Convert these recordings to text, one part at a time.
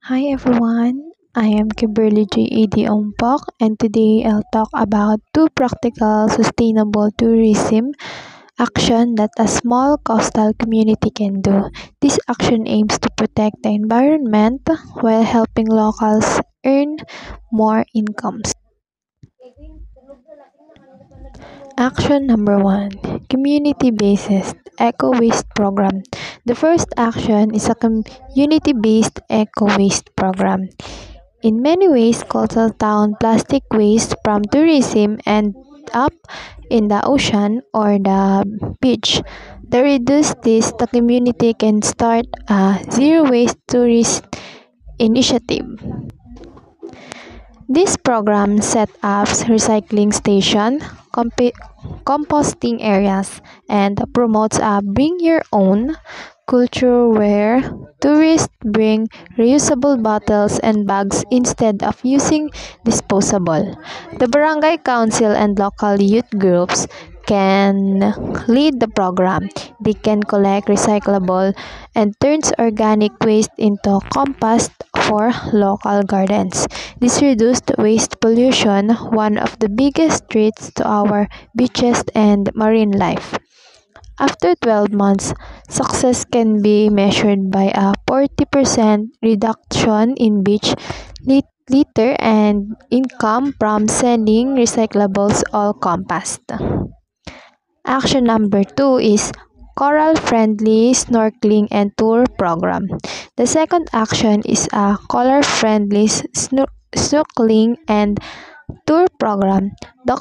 Hi everyone, I am Kimberly J.A.D. Ompok, and today I'll talk about two practical sustainable tourism action that a small coastal community can do. This action aims to protect the environment while helping locals earn more incomes. Action number one, community-based eco-waste program. The first action is a community-based eco-waste program. In many ways, coastal town plastic waste from tourism end up in the ocean or the beach. To reduce this, the community can start a zero waste tourist initiative. This program set up recycling station, composting areas, and promotes a bring your own culture where tourists bring reusable bottles and bags instead of using disposable. The barangay council and local youth groups can lead the program. They can collect recyclable and turns organic waste into compost for local gardens. This reduced waste pollution, one of the biggest threats to our beaches and marine life. After 12 months, success can be measured by a 40% reduction in beach litter and income from selling recyclables or compost. Action number two is coral-friendly snorkeling and tour program. The second action is a coral-friendly snorkeling and tour program. The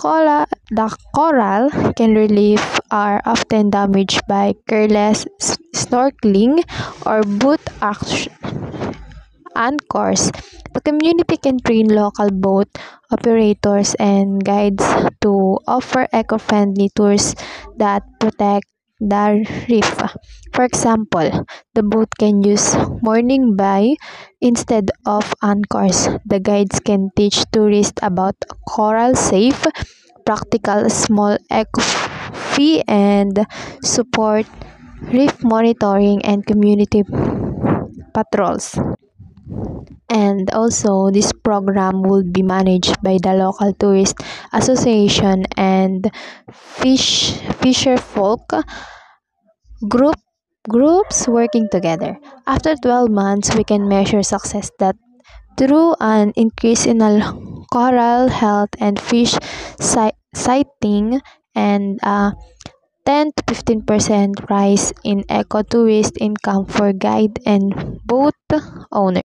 coral can relief are often damaged by careless snorkeling or boat anchors. The community can train local boat operators and guides to offer eco-friendly tours that protect the reef. For example, the boat can use morning buy instead of anchors. The guides can teach tourists about coral safe, practical small eco fee and support reef monitoring and community patrols. And also, this program will be managed by the local tourist association and fisher folk groups working together. After 12 months, we can measure success that through an increase in coral health and fish sighting and a 10 to 15% rise in eco-tourist income for guide and boat owners.